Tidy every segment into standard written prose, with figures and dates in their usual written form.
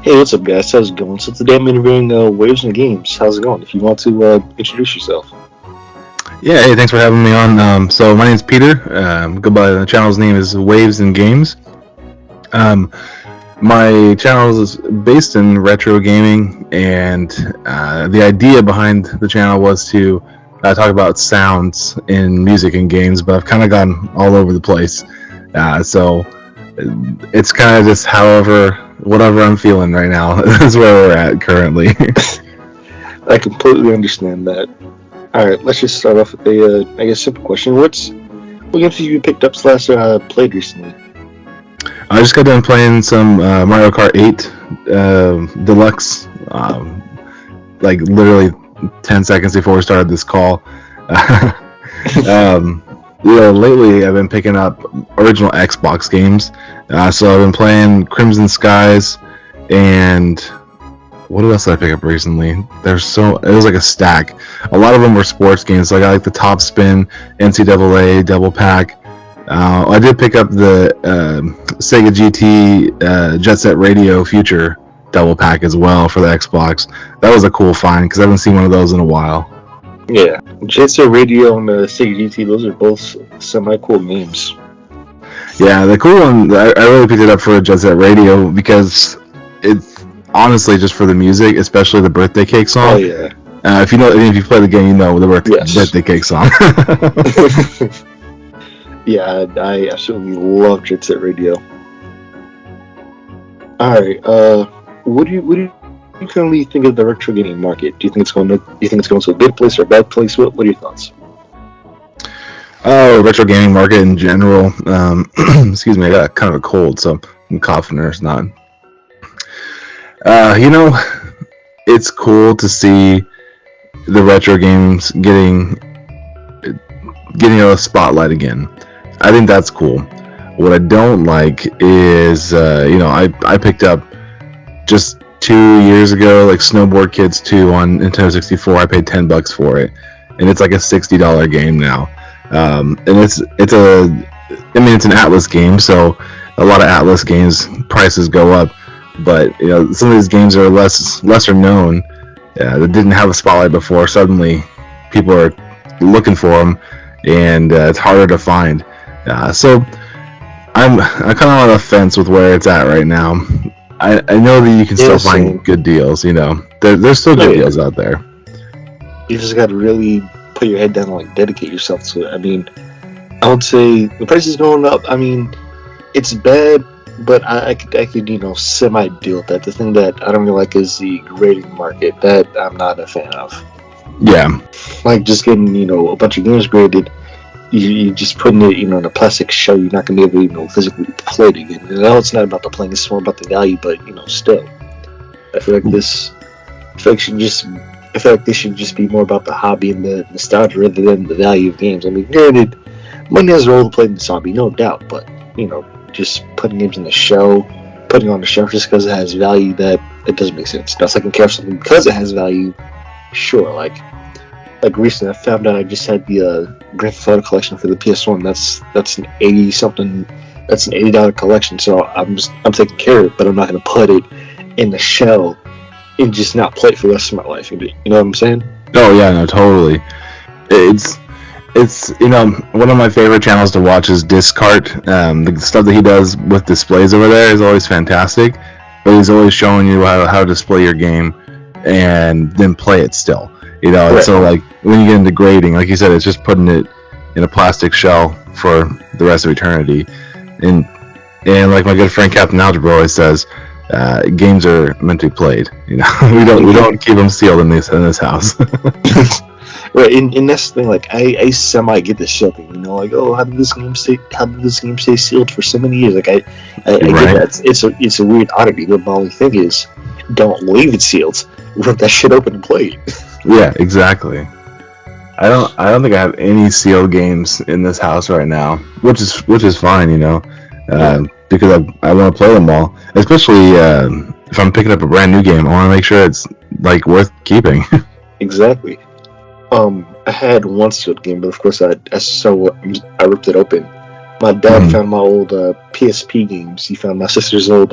Hey, what's up, guys? How's it going? So today I'm interviewing Waves and Games. How's it going? If you want to introduce yourself. Yeah, hey, thanks for having me on. So my name's Peter. Go by the channel's name is Waves and Games. Um, my channel is based in retro gaming, and the idea behind the channel was to talk about sounds in music and games, but I've kind of gone all over the place. So it's kind of just whatever I'm feeling right now is where we're at currently. I completely understand that. All right, let's just start off with a simple question. What games have you picked up slash played recently? I just got done playing some Mario Kart 8 Deluxe, like literally 10 seconds before we started this call. Lately I've been picking up original Xbox games. So I've been playing Crimson Skies, and what else did I pick up recently? It was like a stack. A lot of them were sports games. So I got like the Top Spin, NCAA, Double Pack. I did pick up the Sega GT Jet Set Radio Future Double Pack as well for the Xbox. That was a cool find because I haven't seen one of those in a while. Yeah, Jet Set Radio and Sega GT, those are both semi-cool names. Yeah, the cool one, I really picked it up for Jet Set Radio because it's honestly just for the music, especially the Birthday Cake song. Oh yeah. If you play the game, you know the Birthday Cake song. Yeah, I absolutely love Jet Set Radio. All right, what do you currently think of the retro gaming market? Do you think it's going to a good place or a bad place? What are your thoughts? Oh, retro gaming market in general. Excuse me, I got kind of a cold, so I'm coughing or not. It's cool to see the retro games getting a spotlight again. I think that's cool. What I don't like is, I picked up just 2 years ago, like Snowboard Kids 2 on Nintendo 64. I paid $10 for it, and it's like a $60 game now. And it's an Atlas game, so a lot of Atlas games prices go up. But some of these games are lesser known that didn't have a spotlight before. Suddenly, people are looking for them, and it's harder to find. So I'm kind of on the fence with where it's at right now. I know that you can still find good deals. There's still good deals out there. You just got to really put your head down and like dedicate yourself to it. I mean, I would say the price is going up. I mean, it's bad, but I could semi deal with that. The thing that I don't really like is the grading market. That I'm not a fan of. Yeah, like just getting a bunch of games graded. You just putting it in a plastic shell. You're not gonna be able to physically play it again. And I know it's not about the playing; it's more about the value. But still, I feel like this should just be more about the hobby and the nostalgia rather than the value of games. I mean, granted, money has a role to play in this hobby, no doubt. But just putting games on the shelf just because it has value, that it doesn't make sense. Now, second care something because it has value, sure. Like recently, I found out I just had the Grand Theft Auto collection for the PS1. That's an $80 collection. So I'm taking care of it, but I'm not gonna put it in the shell and just not play it for the rest of my life. You know what I'm saying? Oh yeah, no, totally. It's one of my favorite channels to watch is Discart. The stuff that he does with displays over there is always fantastic, but he's always showing you how to display your game and then play it still. Right. So like when you get into grading, like you said, it's just putting it in a plastic shell for the rest of eternity. And like my good friend Captain Algebra always says, games are meant to be played. We don't keep them sealed in this house. Right, and that's the thing. Like I semi get this shell thing. Like, oh, how did this game stay sealed for so many years? Like I get that. It's a weird oddity. But my only thing is, don't leave it sealed. Rip that shit open and play it. Yeah, exactly. I don't think I have any sealed games in this house right now, which is fine, because I want to play them all. Especially if I'm picking up a brand new game, I want to make sure it's like worth keeping. Exactly. I had one sealed game, but of course I ripped it open My dad found my old PSP games. He found my sister's old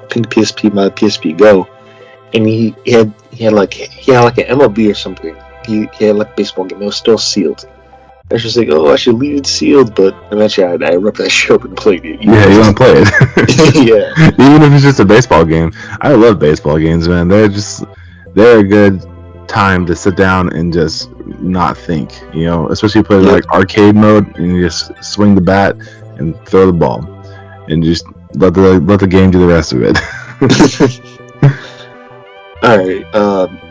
pink PSP, my PSP Go, and he had like an MLB or something. He had like a baseball game. It was still sealed. I was just like, oh, I should leave it sealed, but eventually I ripped that shit up and played it. You want to play it? Yeah. Even if it's just a baseball game. I love baseball games, man. They're a good time to sit down and just not think, especially play like arcade mode and you just swing the bat and throw the ball and just let the game do the rest of it. Alright,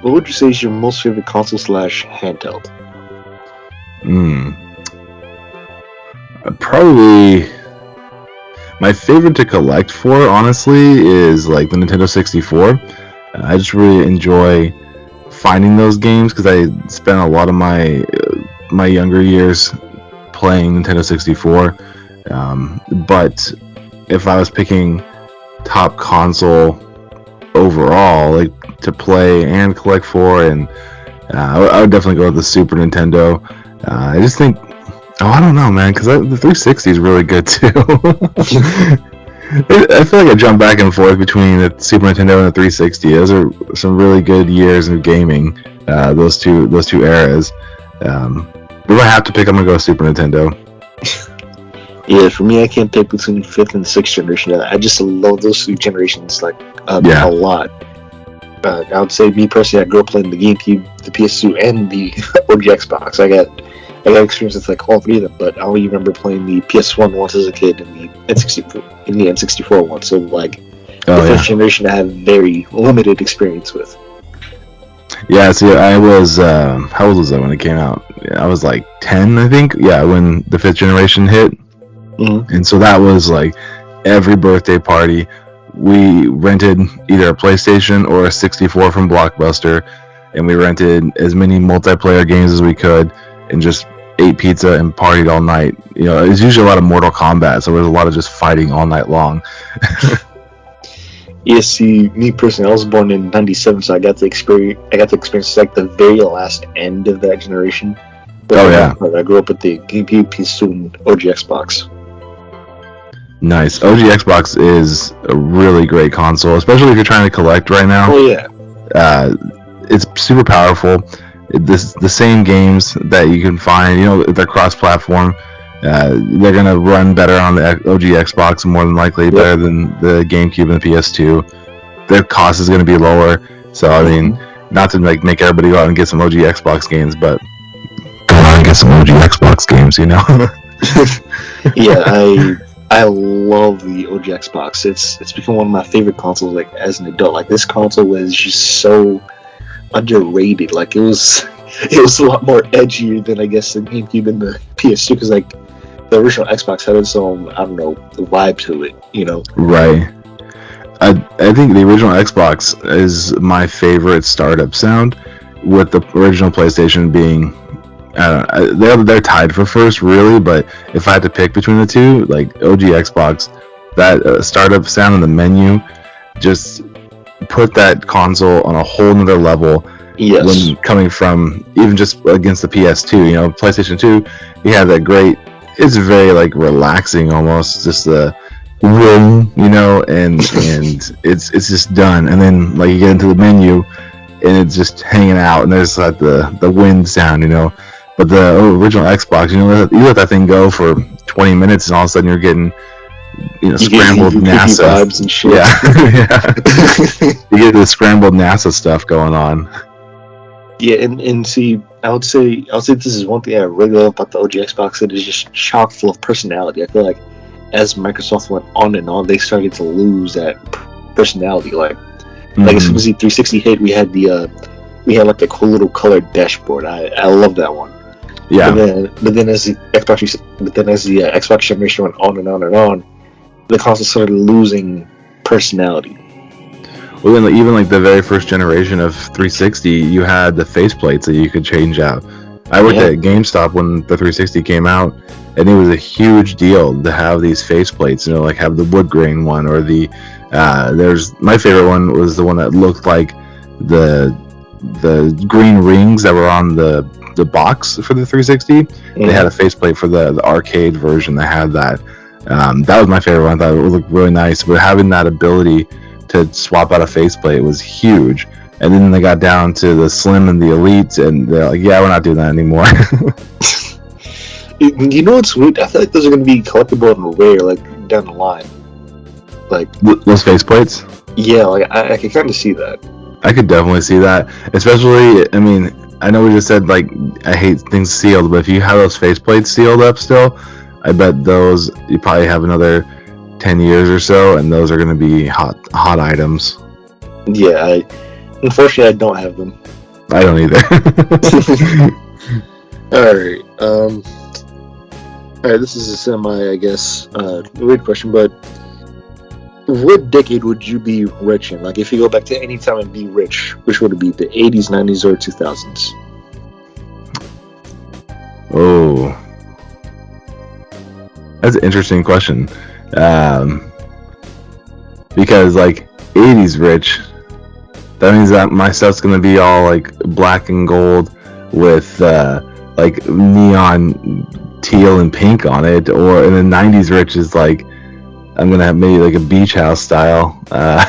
what would you say is your most favorite console / handheld? Probably my favorite to collect for, honestly, is like the Nintendo 64. I just really enjoy finding those games because I spent a lot of my younger years playing Nintendo 64. But if I was picking top console overall, like to play and collect for, and I would definitely go with the Super Nintendo. I just think, I don't know, man, because the 360 is really good too. I feel like I jump back and forth between the Super Nintendo and the 360. Those are some really good years of gaming. Those two eras. If I have to pick, I'm gonna go Super Nintendo. Yeah, for me, I can't pick between 5th and 6th generation. I just love those two generations a lot. I would say, me personally, I grew up playing the GameCube, the PS2, and the OG Xbox. I got experience with like all three of them, but I only remember playing the PS1 once as a kid and the N64 one. So like the first generation, I have very limited experience with. Yeah, see, I was how old was I when it came out? I was like 10, I think. Yeah, when the 5th generation hit, and so that was like every birthday party. We rented either a PlayStation or a 64 from Blockbuster, and we rented as many multiplayer games as we could, and just ate pizza and partied all night. It's usually a lot of Mortal Kombat, so there's a lot of just fighting all night long. Yeah, see, me personally, I was born in '97, so I got to experience like the very last end of that generation. But I grew up with the GameCube, PS2, and OG Xbox. Nice. OG Xbox is a really great console, especially if you're trying to collect right now. Oh yeah. It's super powerful. The same games that you can find, they're cross-platform. They're gonna run better on the OG Xbox, more than likely, better than the GameCube and the PS2. Their cost is gonna be lower. So I mean, not to make everybody go out and get some OG Xbox games, but go out and get some OG Xbox games, Yeah, I love the OG Xbox. It's become one of my favorite consoles. Like as an adult, like this console was just so underrated. Like it was a lot more edgier than I guess the GameCube and the PS2, because like the original Xbox had its own, I don't know, vibe to it. Right. I think the original Xbox is my favorite startup sound, with the original PlayStation being. They're tied for first, really, but if I had to pick between the two, like OG Xbox, that startup sound in the menu just put that console on a whole nother level. Yes. When coming from even just against the PS2, PlayStation 2, you have that great. It's very like relaxing, almost just the room, and it's just done, and then like you get into the menu, and it's just hanging out, and there's like the wind sound, But the original Xbox, you let that thing go for 20 minutes, and all of a sudden you're getting, scrambled NASA vibes and shit. Yeah, you get the scrambled NASA stuff going on. Yeah, and see, I would say this is one thing I really love about the OG Xbox. It is just chock full of personality. I feel like as Microsoft went on and on, they started to lose that personality. Like as soon as the 360 hit, we had like the cool little colored dashboard. I love that one. Yeah. But then as the Xbox generation went on and on and on, the console started losing personality. Well, even like the very first generation of 360, you had the faceplates that you could change out. I worked at GameStop when the 360 came out, and it was a huge deal to have these faceplates. Like have the wood grain one, or the my favorite one was the one that looked like the green rings that were on the box for the 360. They had a faceplate for the arcade version that had that. That was my favorite one. I thought it looked really nice. But having that ability to swap out a faceplate was huge. And then they got down to the Slim and the Elite, and they're like, yeah, we're not doing that anymore. You know what's weird? I feel like those are going to be collectible and rare, like, down the line. Like those faceplates? Yeah, like, I can kind of see that. I could definitely see that. Especially, I mean, I know we just said, like, I hate things sealed, but if you have those faceplates sealed up still, I bet those, you probably have another 10 years or so, and those are going to be hot items. Yeah, unfortunately, I don't have them. I don't either. Alright, this is a semi, I guess, weird question, but what decade would you be rich in? Like, if you go back to any time and be rich, which would it be? The 80s, 90s, or 2000s? Oh. That's an interesting question. Because, like, 80s rich, that means that my stuff's gonna be all, like, black and gold with, like, neon teal and pink on it. Or in the 90s rich is, like, I'm gonna have maybe, like, a beach house style. I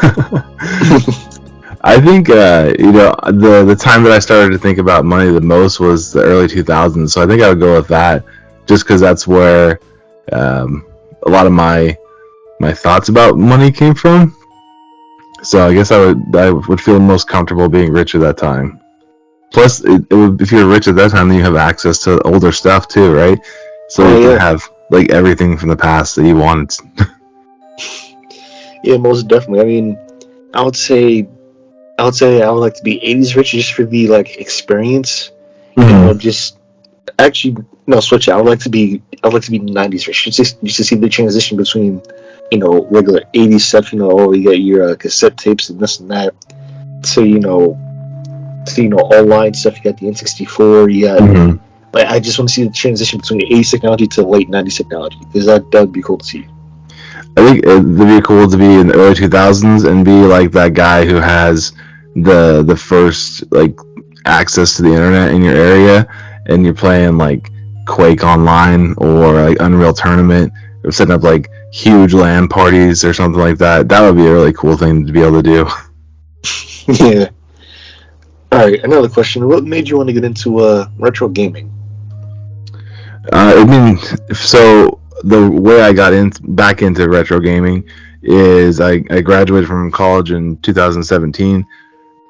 think, you know, the time that I started to think about money the most was the early 2000s. So I think I would go with that, just because that's where a lot of my thoughts about money came from. So I guess I would feel most comfortable being rich at that time. Plus, if you're rich at that time, then you have access to older stuff too, right? So you can have, like, everything from the past that you wanted. Yeah, most definitely. I mean, I would say I would like to be 80s rich just for the, like, experience. Mm-hmm. You know, just actually no, switch it. I would like to be 90s rich. Just to see the transition between, you know, regular 80s stuff. You know, you get your cassette tapes and this and that. So online stuff. You got the N64. You got. Like, I just want to see the transition between the 80s technology to the late 90s technology, because that would be cool to see. I think it'd be cool to be in the early 2000s and be like that guy who has the first, like, access to the internet in your area, and you're playing, like, Quake Online or, like, Unreal Tournament, or setting up, like, huge LAN parties or something like that. That would be a really cool thing to be able to do. Yeah. Alright, another question. What made you want to get into retro gaming? I mean, so the way I got back into retro gaming is I graduated from college in 2017,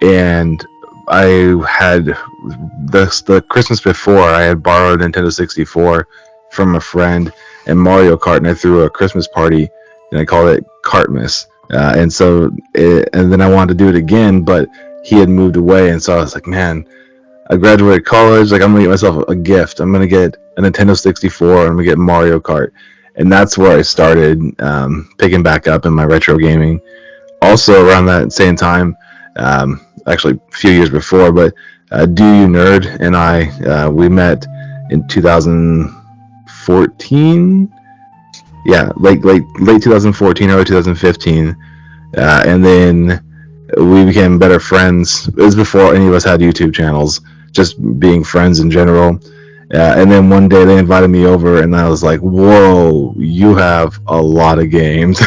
and I had the Christmas before, I had borrowed a Nintendo 64 from a friend and Mario Kart, and I threw a Christmas party, and I called it Kartmas. And then I wanted to do it again, but he had moved away, and so I was like, man, I graduated college, like, I'm gonna get myself a gift. I'm gonna get a Nintendo 64, and I'm gonna get Mario Kart. And that's where I started picking back up in my retro gaming. Also, around that same time, actually a few years before, but Do You Nerd and I, we met in 2014. Yeah, late 2014, early 2015. And then we became better friends. It was before any of us had YouTube channels, just being friends in general. And then one day they invited me over, and I was like, whoa, you have a lot of games.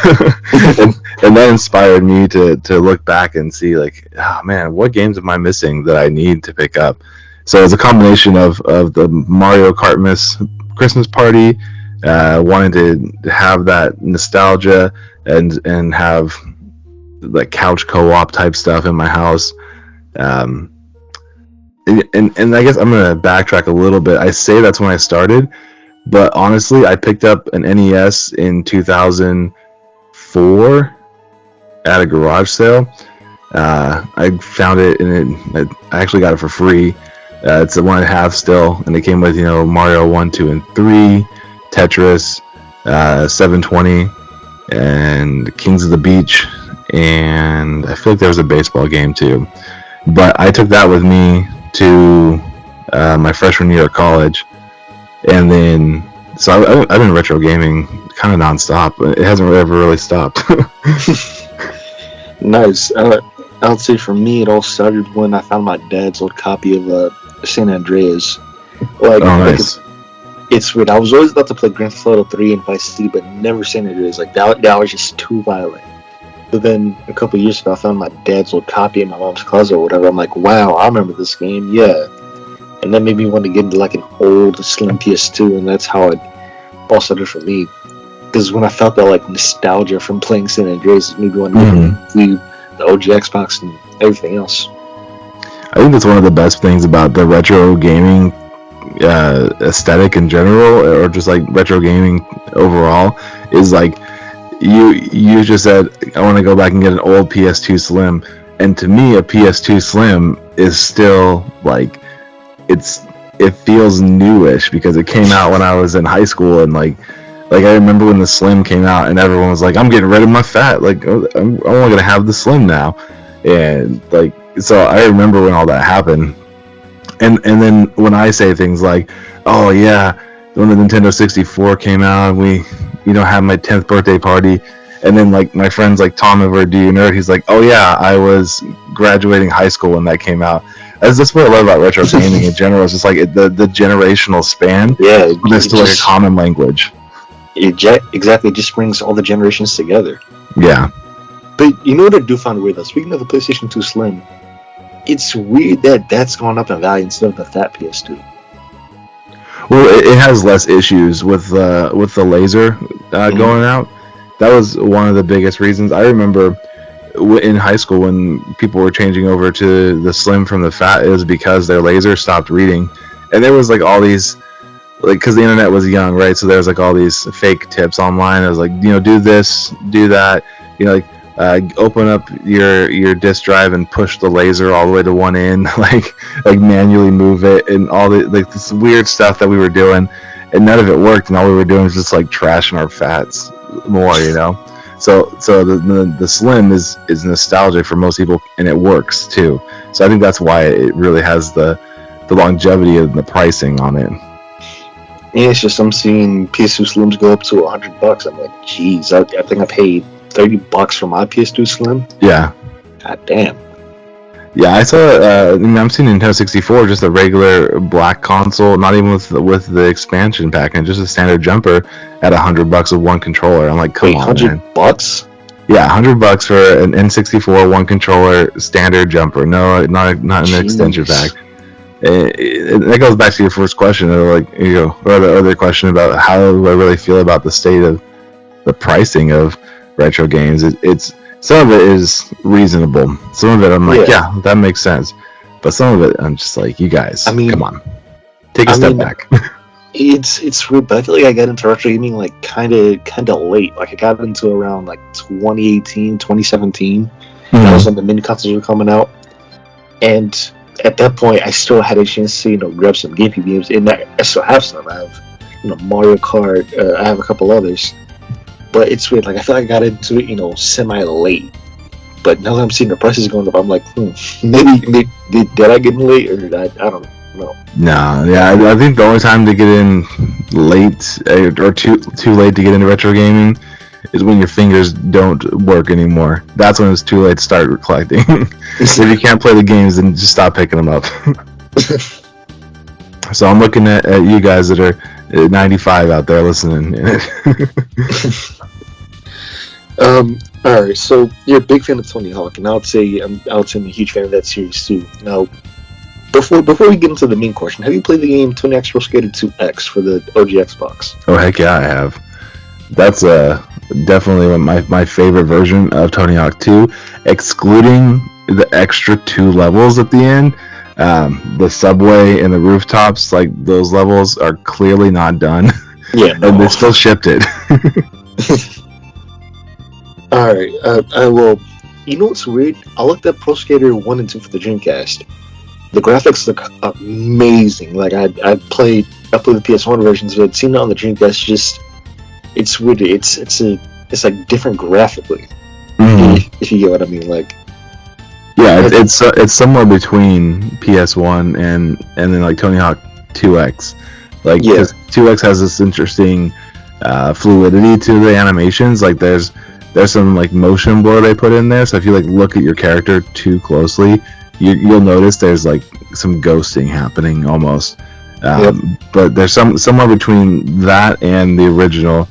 and that inspired me to look back and see, like, oh man, what games am I missing that I need to pick up? So it's a combination of the Mario Kart Christmas party, wanting to have that nostalgia and have like couch co-op type stuff in my house. And I guess I'm going to backtrack a little bit. I say that's when I started, but honestly, I picked up an NES in 2004 at a garage sale. I found it, and I actually got it for free. It's the one I have still, and it came with, Mario 1, 2, and 3, Tetris, 720, and Kings of the Beach, and I feel like there was a baseball game too. But I took that with me to my freshman year of college, and then so I've been retro gaming kind of nonstop. It hasn't ever really stopped. Nice. I would say for me, it all started when I found my dad's old copy of San Andreas. Oh, nice. It's weird. I was always about to play Grand Theft Auto 3 and Vice City, but never San Andreas. Like that was just too violent. But then a couple years ago, I found my dad's old copy in my mom's closet or whatever. I'm like, wow, I remember this game. Yeah. And that made me want to get into like an old slim PS2, and that's how it all started for me. Because when I felt that like nostalgia from playing San Andreas, it made me want to get the OG Xbox and everything else. I think that's one of the best things about the retro gaming aesthetic in general, or just like retro gaming overall, is like you just said, I want to go back and get an old PS2 Slim, and to me a PS2 Slim is still like it feels newish because it came out when I was in high school, and like I remember when the Slim came out and everyone was like, I'm getting rid of my fat, like I'm only gonna have the Slim now, and like so I remember when all that happened. And then when I say things like, oh yeah, when the Nintendo 64 came out, we had my 10th birthday party, and then like my friends like Tom over at Do You Nerd, he's like, oh yeah, I was graduating high school when that came out. That's what I love about retro gaming in general. It's just like the generational span. Yeah, it's still like a common language. Exactly, it just brings all the generations together. Yeah. But you know what I do find weird though? Speaking of the PlayStation 2 Slim, it's weird that that's gone up in value instead of the fat PS2. Well, it has less issues with the laser going out. That was one of the biggest reasons. I remember in high school when people were changing over to the Slim from the fat, it was because their laser stopped reading, and there was like all these, like, because the internet was young, right? So there was like all these fake tips online. It was like, do this, do that, open up your disk drive and push the laser all the way to one end, like manually move it, and all the like this weird stuff that we were doing, and none of it worked, and all we were doing was just like trashing our fats more, So the Slim is nostalgic for most people, and it works too. So I think that's why it really has the longevity and the pricing on it. Yeah, it's just I'm seeing PS2 Slims go up to $100. I'm like, geez, I think I paid $30 for my PS2 Slim. Yeah. God damn. Yeah, I saw. I'm seeing Nintendo 64, just a regular black console, not even with the expansion pack, and just a standard jumper at $100 with one controller. I'm like, come on, man. $100? Yeah, $100 for an N64 one controller standard jumper. No, not an extension pack. That goes back to your first question, or the other question about how do I really feel about the state of the pricing of retro games. It's some of it is reasonable. Some of it I'm like, yeah, that makes sense. But some of it I'm just like, you guys, come on, take a step back. It's weird, but I feel like I got into retro gaming like kind of late. Like I got into around like 2018, 2017. That was when the mini consoles were coming out, and at that point I still had a chance to grab some GameCube games, and I still have some. I have Mario Kart. I have a couple others. But it's weird, like I feel like I got into it, semi late. But now that I'm seeing the prices going up, I'm like, maybe did I get in late, or I don't know. No, yeah, I think the only time to get in late or too late to get into retro gaming is when your fingers don't work anymore. That's when it's too late to start collecting. If you can't play the games, then just stop picking them up. So I'm looking at you guys that are 95 out there listening. Alright, so you're a big fan of Tony Hawk, and I would say I'm a huge fan of that series too. Now, before we get into the main question, have you played the game Tony Hawk's Pro Skater 2X for the OG Xbox? Oh heck yeah, I have. That's definitely my favorite version of Tony Hawk 2, excluding the extra 2 levels at the end. The subway and the rooftops, like those levels are clearly not done. Yeah, no. And they still shipped it. Alright, I will. You know what's weird? I looked at Pro Skater 1 and 2 for the Dreamcast. The graphics look amazing. Like I played the PS1 versions, but seeing it on the Dreamcast, it's weird. It's like different graphically. If you get what I mean, like. Yeah, it's somewhere between PS1 and then like Tony Hawk 2X. Like, yeah. 2X has this interesting fluidity to the animations. Like there's some like motion blur they put in there. So if you like look at your character too closely, you'll notice there's like some ghosting happening almost. But there's somewhere between that and the original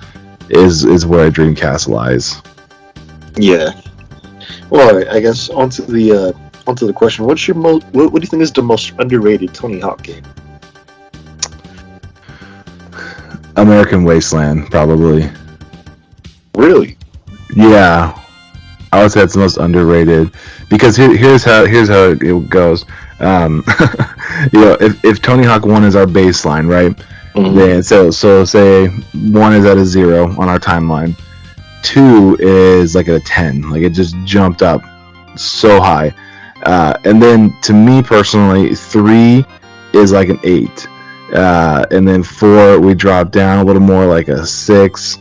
is where Dreamcast lies. Yeah. Well, I guess onto the question. What's your what do you think is the most underrated Tony Hawk game? American Wasteland, probably. Really? Yeah, I would say it's the most underrated because here's how it goes. If Tony Hawk 1 is our baseline, right? Mm-hmm. Then so say 1 is at a 0 on our timeline. 2 is like at a 10, like it just jumped up so high. And then to me personally, 3 is like an 8. And then 4 we drop down a little more like a 6.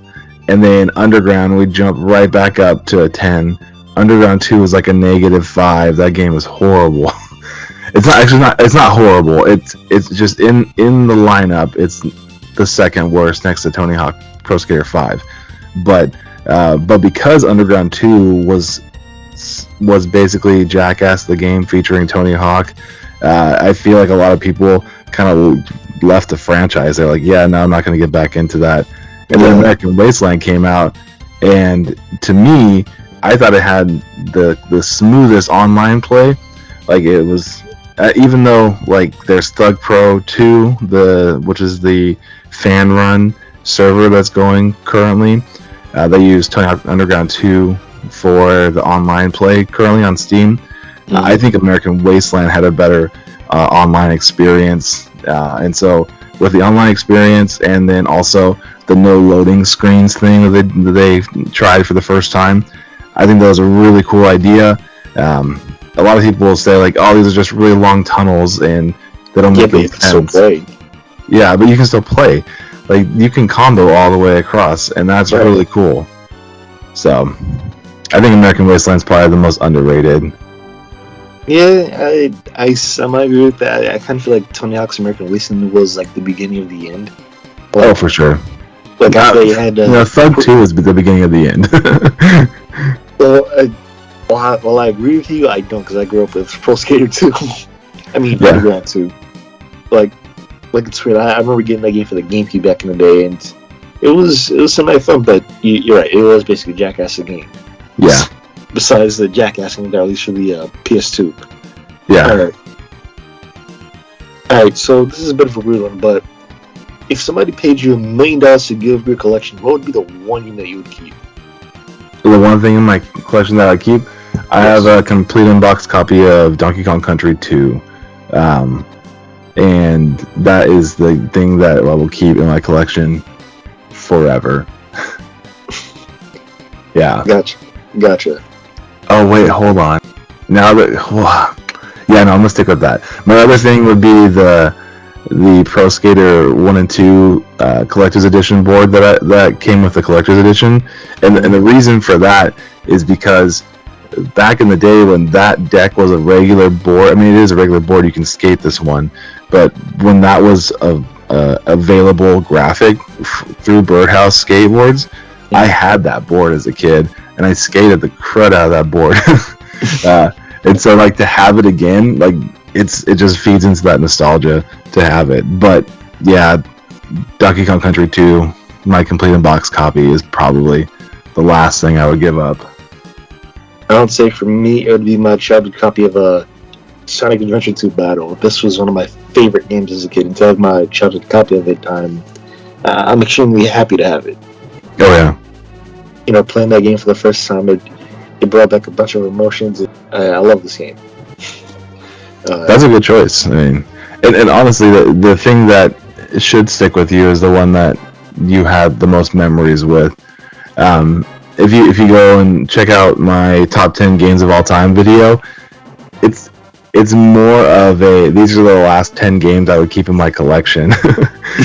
And then Underground we jump right back up to a 10. Underground 2 is like a -5. That game is horrible. It's not horrible. It's just in the lineup. It's the second worst next to Tony Hawk Pro Skater 5. But because Underground 2 was basically Jackass the game featuring Tony Hawk, I feel like a lot of people kind of left the franchise. They're like, yeah, no, I'm not going to get back into that. And then American Wasteland came out, and to me, I thought it had the smoothest online play. Like it was, even though like there's Thug Pro 2, which is the fan run server that's going currently. They use Tony Hawk Underground 2 for the online play currently on Steam. Mm-hmm. I think American Wasteland had a better online experience, and so with the online experience and then also the no loading screens thing that they tried for the first time, I think that was a really cool idea. A lot of people will say like, oh, these are just really long tunnels and they don't make any sense. Yeah, but you can still play. Like you can combo all the way across, and that's really cool. So I think American Wasteland is probably the most underrated. Yeah, I semi agree with that. I kind of feel like Tony Hawk's American Wasteland was like the beginning of the end. Oh, for sure. Like after they had Thug 2 is the beginning of the end. Well, I agree with you. I don't, because I grew up with Pro Skater 2. I mean, Underground 2. Like it's weird. I remember getting that game for the GameCube back in the day, and it was semi fun. But you're right. It was basically Jackass the game. Yeah. Besides the Jackassing that released for the PS2. Yeah. All right. So this is a bit of a weird one, but if somebody paid you $1 million to give your collection, what would be the one game that you would keep? The one thing in my collection that I keep, I have a complete unboxed copy of Donkey Kong Country 2. And that is the thing that I will keep in my collection forever. Yeah. Gotcha. Oh, wait, hold on. Now that... yeah, no, I'm going to stick with that. My other thing would be the Pro Skater 1 and 2 Collector's Edition board that came with the Collector's Edition. And the reason for that is because back in the day when that deck was a regular board, I mean, it is a regular board, you can skate this one, but when that was a available graphic through Birdhouse skateboards, I had that board as a kid, and I skated the crud out of that board. And so, like, to have it again, like, it just feeds into that nostalgia to have it. But yeah, Donkey Kong Country 2, my complete unboxed copy, is probably the last thing I would give up. I would say for me, it would be my childhood copy of Sonic Adventure 2 Battle. This was one of my favorite games as a kid, and to have my childhood copy of it, I'm extremely happy to have it. Oh yeah. You know, playing that game for the first time, it brought back a bunch of emotions. I love this game. That's a good choice. I mean, and honestly, the thing that should stick with you is the one that you had the most memories with. If you go and check out my top 10 games of all time video, it's more of these are the last 10 games I would keep in my collection.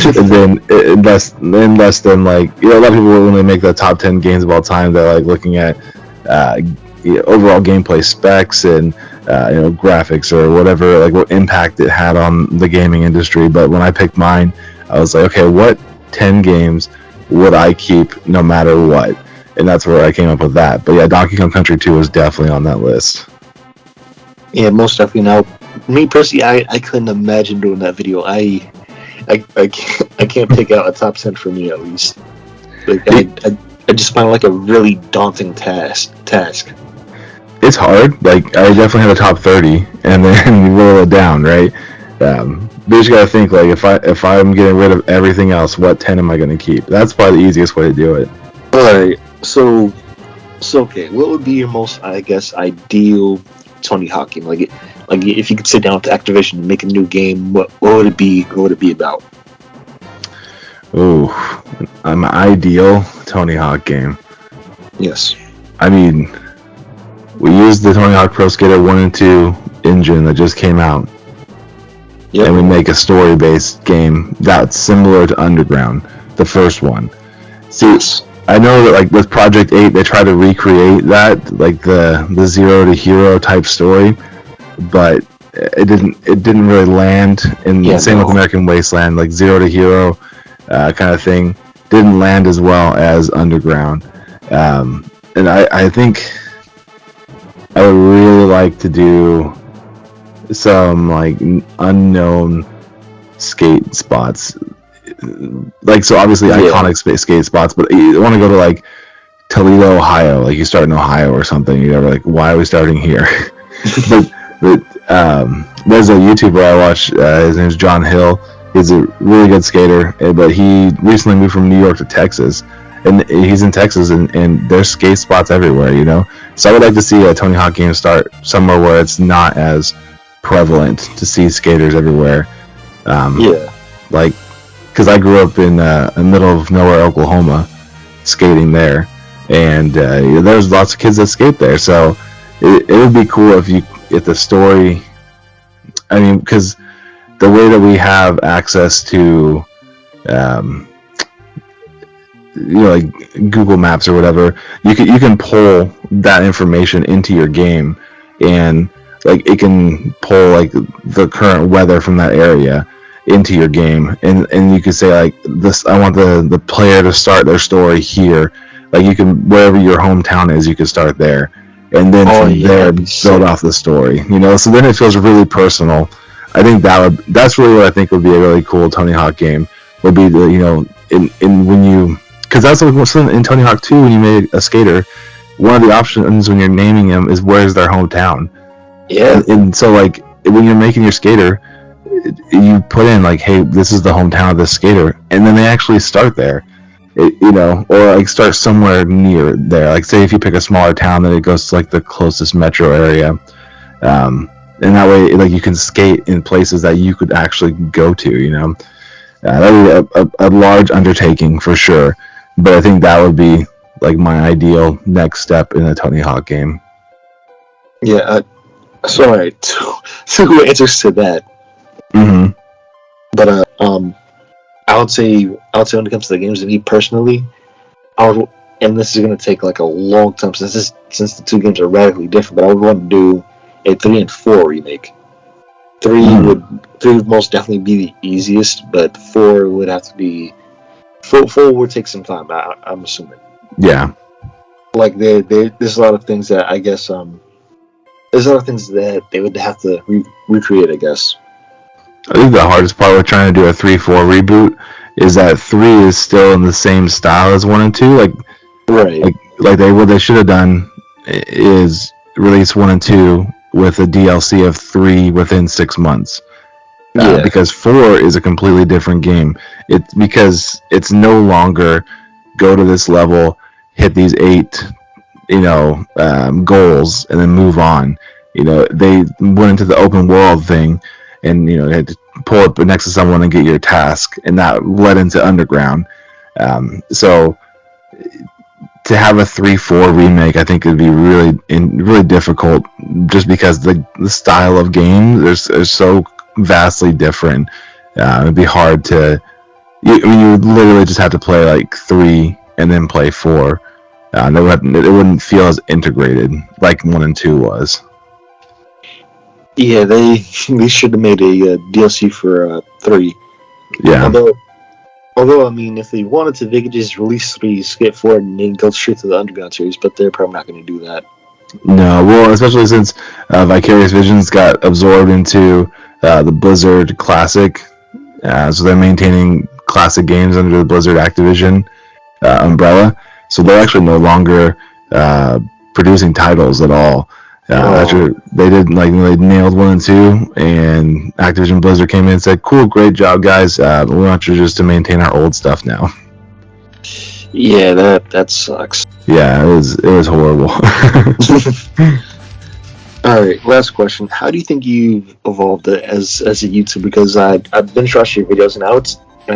And then less than like, a lot of people when they make the top 10 games of all time, they're like looking at overall gameplay specs and graphics or whatever, like what impact it had on the gaming industry. But when I picked mine, I was like, okay, what 10 games would I keep no matter what? And that's where I came up with that. But yeah, Donkey Kong Country 2 is definitely on that list. Yeah, most definitely. Now, me personally, I couldn't imagine doing that video. I I can't pick out a top 10 for me at least. Like I just find it like a really daunting task. It's hard. Like, I definitely have a top 30, and then you roll it down, right? But you just gotta think, like, if I'm getting rid of everything else, what 10 am I gonna keep? That's probably the easiest way to do it. Alright, so okay, what would be your most, I guess, ideal Tony Hawk game? Like if you could sit down with Activision and make a new game, what would it be? What would it be about? Ooh, an ideal Tony Hawk game. Yes. I mean, we used the Tony Hawk Pro Skater 1 and 2 engine that just came out. Yep. And we make a story-based game that's similar to Underground, the first one. See, I know that, like, with Project 8, they try to recreate that, like the Zero to Hero type story, but it didn't really land. And same with American Wasteland, like Zero to Hero kind of thing, didn't land as well as Underground. And I think I would really like to do some, like, unknown skate spots, like, so obviously iconic skate spots, but you want to go to, like, Toledo, Ohio, like you start in Ohio or something. You're like, why are we starting here? but there's a YouTuber I watch, his name's John Hill. He's a really good skater, but he recently moved from New York to Texas, and he's in Texas, and there's skate spots everywhere, you know. So I would like to see a Tony Hawk game start somewhere where it's not as prevalent to see skaters everywhere. Like, because I grew up in the middle of nowhere, Oklahoma, skating there, and there's lots of kids that skate there. So it would be cool if the story, I mean, because the way that we have access to, like Google Maps or whatever, you can pull that information into your game, and like it can pull like the current weather from that area into your game, and you can say, like, this, I want the player to start their story here. Like, you can, wherever your hometown is, you can start there, and then from there build off the story, you know. So then it feels really personal. I think that's really what I think would be a really cool Tony Hawk game, would be the, you know, in when you, because that's what's in Tony Hawk 2, when you made a skater, one of the options when you're naming him is where's their hometown. Yeah. And so, like, when you're making your skater, you put in, like, hey, this is the hometown of this skater, and then they actually start there, you know, or like start somewhere near there. Like, say if you pick a smaller town, then it goes to like the closest metro area, and that way, like, you can skate in places that you could actually go to, you know. That would be a large undertaking for sure, but I think that would be like my ideal next step in a Tony Hawk game. Yeah. So, all right, two answers to that. Mm-hmm. But I would say when it comes to the games, to me personally, and this is gonna take like a long time since the two games are radically different, but I would want to do a 3 and 4 remake. 3 would most definitely be the easiest, but 4 would have to be 4 would take some time. I'm assuming. Yeah. Like there's a lot of things that I guess there's a lot of things that they would have to recreate, I guess. I think the hardest part with trying to do a 3-4 reboot is that 3 is still in the same style as 1 and 2. Like, right. Like what they should have done is release 1 and 2 with a DLC of 3 within 6 months. Because 4 is a completely different game. It's because it's no longer go to this level, hit these 8, goals, and then move on. You know, they went into the open world thing, and you had to pull up next to someone and get your task, and that led into Underground. So to have a 3-4 remake, I think, would be really difficult, just because the style of game is so vastly different. It'd be hard to. You would literally just have to play like 3 and then play 4. It wouldn't feel as integrated like 1 and 2 was. Yeah, they should have made a DLC for 3. Yeah. Although I mean, if they wanted to, they could just release 3, skip 4, and then go straight to the Underground series. But they're probably not going to do that. No, well, especially since Vicarious Visions got absorbed into the Blizzard Classic So they're maintaining classic games under the Blizzard Activision umbrella. So they're actually no longer producing titles at all. After they did, like, they nailed 1 and 2, and Activision Blizzard came in and said, "Cool, great job, guys. We want you just to maintain our old stuff now." Yeah, that sucks. Yeah, it was horrible. All right, last question. How do you think you've evolved as a YouTuber? Because I've been watching your videos, and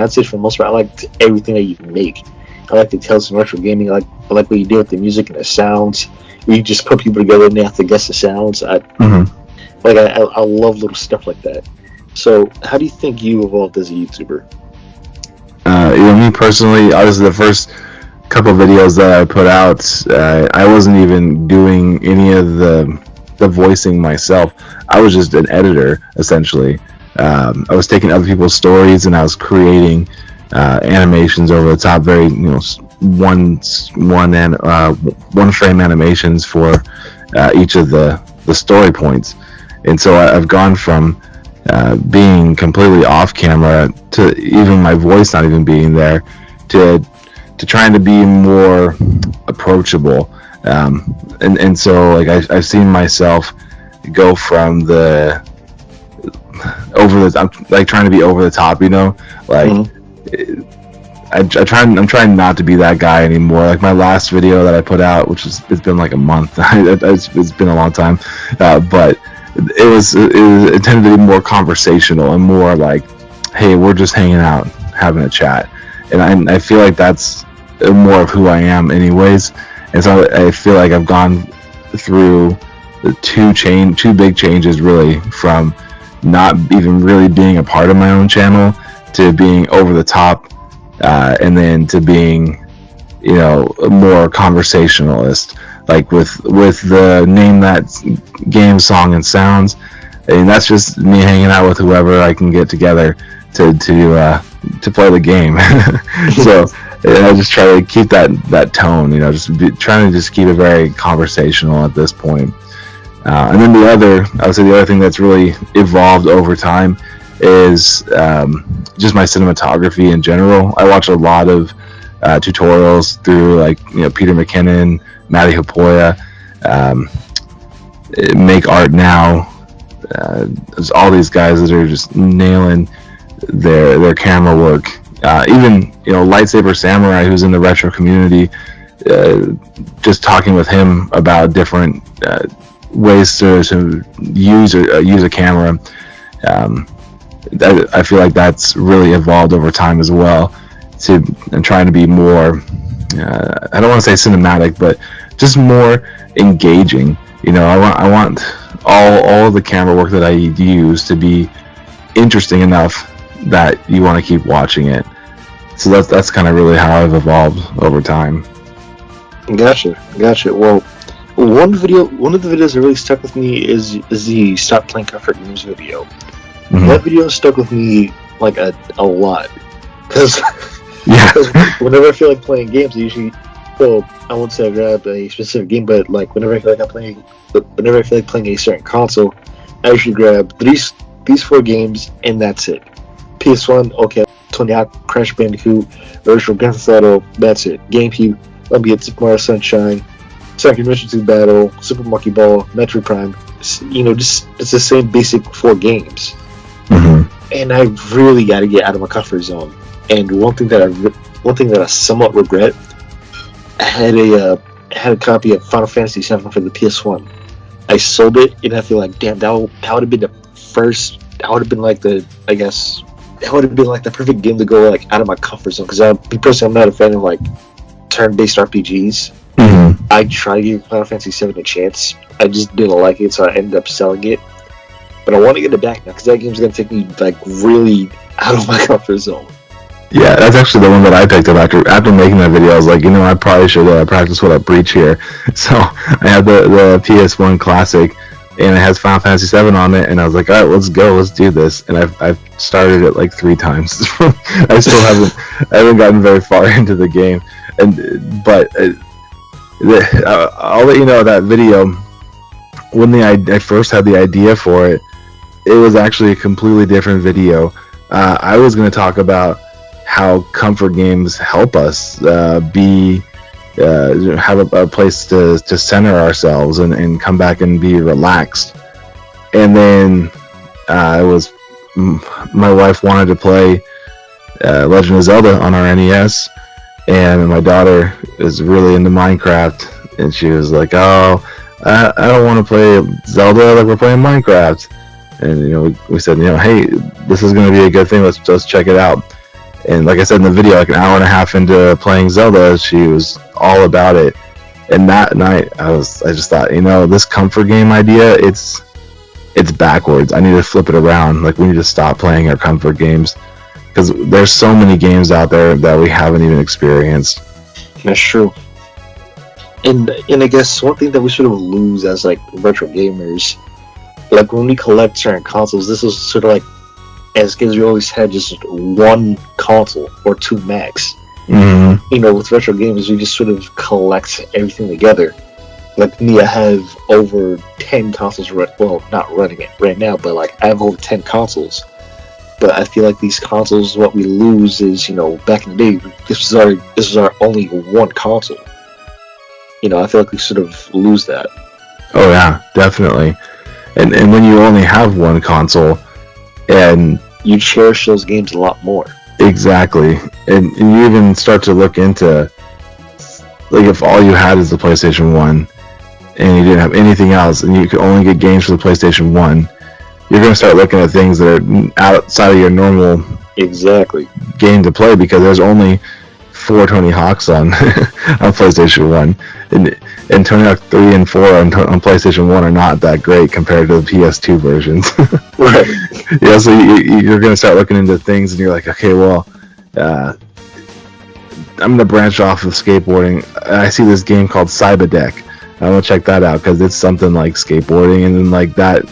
I'd say for the most part, I liked everything that you make. I like the tales of retro gaming. I like what you do with the music and the sounds. You just put people together and they have to guess the sounds. I love little stuff like that. So, how do you think you evolved as a YouTuber? Me personally, obviously the first couple videos that I put out, I wasn't even doing any of the voicing myself. I was just an editor, essentially. I was taking other people's stories and I was creating animations over the top, very, one frame animations for each of the story points. And so I've gone from being completely off camera to even my voice not even being there to trying to be more approachable. And so, like, I've seen myself go from I'm like trying to be over the top, like. I'm trying not to be that guy anymore. Like my last video that I put out, it's been like a month. It's been a long time, but it was intended to be more conversational and more like, hey, we're just hanging out, having a chat, and I feel like that's more of who I am, anyways. And so I feel like I've gone through the two big changes, really, from not even really being a part of my own channel to being over the top. And then to being, a more conversationalist, like with the Name That Game Song and Sounds, and that's just me hanging out with whoever I can get together to play the game. So I just try to keep that tone, trying to just keep it very conversational at this point. And then I would say the other thing that's really evolved over time is just my cinematography in general. I watch a lot of tutorials through, like, Peter McKinnon, Matty Hapoya, Make Art Now. There's all these guys that are just nailing their camera work. Even Lightsaber Samurai, who's in the retro community, just talking with him about different ways to use a camera. I feel like that's really evolved over time as well, and trying to be more, I don't want to say cinematic, but just more engaging. I want all the camera work that I use to be interesting enough that you want to keep watching it. So that's kind of really how I've evolved over time. Gotcha. Well, one of the videos that really stuck with me is the Stop Playing Comfort Games video. Mm-hmm. That video stuck with me like a lot, because whenever I feel like playing games, I usually, I won't say I grab a specific game, but like whenever I feel like playing a certain console, I usually grab these 4 games and that's it. PS1, okay, Tony Hawk, Crash Bandicoot, Virtual Grand Theft Auto, that's it. GameCube, let me get Super Mario Sunshine, Sonic Adventure 2 Battle, Super Monkey Ball, Metroid Prime. Just it's the same basic 4 games. Mm-hmm. And I really got to get out of my comfort zone. And one thing that I somewhat regret, I had a copy of Final Fantasy VII for the PS1. I sold it, and I feel like, damn, that would have been the first. That would have been like the perfect game to go like out of my comfort zone. Because I'm not a fan of like turn-based RPGs. Mm-hmm. I tried to give Final Fantasy VII a chance. I just didn't like it, so I ended up selling it. But I want to get it back now, because that game's going to take me like really out of my comfort zone. Yeah, that's actually the one that I picked up after making that video. I was like, I probably should practice what I preach here. So I had the PS1 Classic, and it has Final Fantasy VII on it, and I was like, all right, let's go, let's do this. And I've started it like 3 times. I still haven't gotten very far into the game. But I'll let you know that video, when I first had the idea for it, it was actually a completely different video. I was going to talk about how comfort games help us have a place to center ourselves and come back and be relaxed. And then my wife wanted to play Legend of Zelda on our NES, and my daughter is really into Minecraft, and she was like, "Oh, I don't want to play Zelda like we're playing Minecraft." And we said, hey, this is going to be a good thing. Let's check it out. And like I said in the video, like an hour and a half into playing Zelda, she was all about it. And that night, I just thought, this comfort game idea, it's backwards. I need to flip it around. Like, we need to stop playing our comfort games, because there's so many games out there that we haven't even experienced. That's true. And I guess one thing that we sort of lose as like retro gamers, like when we collect certain consoles, this is sort of like, as kids we always had just one console or two max. Mm-hmm. With retro games we just sort of collect everything together. Like me, I have over 10 consoles, well, not running it right now, but like I have over 10 consoles. But I feel like these consoles, what we lose is, back in the day, this is our only one console. I feel like we sort of lose that. Oh yeah, definitely. And when you only have one console, and you cherish those games a lot more. Exactly. And you even start to look into, like, if all you had is the PlayStation 1 and you didn't have anything else and you could only get games for the PlayStation 1, you're going to start looking at things that are outside of your normal game to play, because there's only 4 Tony Hawks on on PlayStation 1, and Tony Hawk 3 and 4 on PlayStation 1 are not that great compared to the PS2 versions. Right. Yeah, so you're going to start looking into things, and you're like, okay, well, I'm going to branch off of skateboarding. I see this game called Cyberdeck. I want to check that out, because it's something like skateboarding, and then like that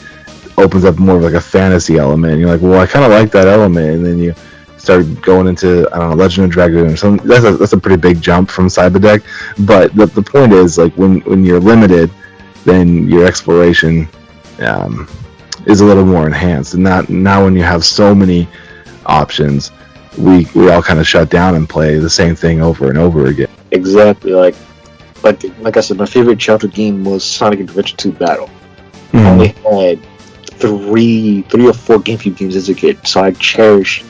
opens up more of like a fantasy element. And you're like, well, I kind of like that element, and then you start going into, I don't know, Legend of Dragoon. So that's a pretty big jump from Cyberdeck. But the point is, like, when you're limited, then your exploration is a little more enhanced. And now when you have so many options, we all kind of shut down and play the same thing over and over again. Exactly. Like I said, my favorite childhood game was Sonic Adventure 2 Battle. Mm-hmm. I only had three or four GameCube games as a kid, so I cherish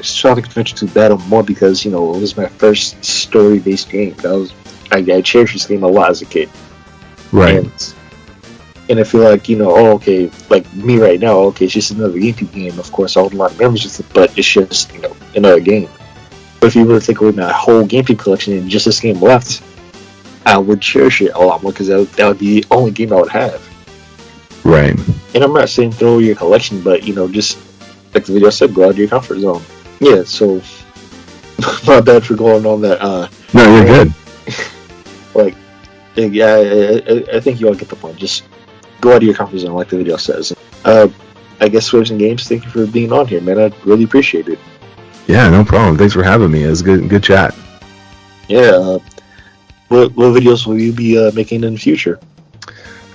Sonic Adventure 2 Battle more because it was my first story-based game. I cherish this game a lot as a kid. Right. And I feel like okay, like me right now, okay, it's just another GameCube game. Of course, I hold a lot of memories with it, but it's just another game. But if you were to take away my whole GameCube collection and just this game left, I would cherish it a lot more, because that would be the only game I would have. Right. And I'm not saying throw away your collection, but just like the video said, go out of your comfort zone. Yeah. So my bad for going on that. No, you're good. Like, yeah, I think you all get the point. Just go out of your comfort zone, like the video says. I guess Waves and Games, thank you for being on here, man. I really appreciate it. Yeah, no problem. Thanks for having me. It was good chat. Yeah. What videos will you be making in the future?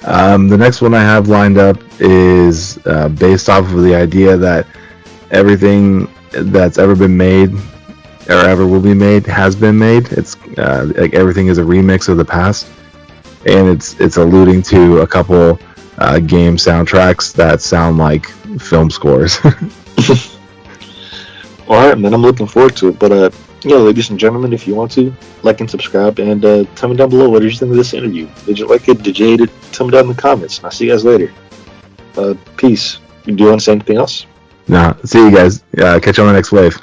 The next one I have lined up is based off of the idea that everything that's ever been made or ever will be made has been made. It's like everything is a remix of the past, and it's alluding to a couple game soundtracks that sound like film scores. Alright, man, I'm looking forward to it. But ladies and gentlemen, if you want to, like and subscribe, and tell me down below, what did you think of this interview? Did you like it? Did you hate it? Tell me down in the comments. I'll see you guys later. Peace. Do you want to say anything else? No, see you guys. Catch you on the next wave.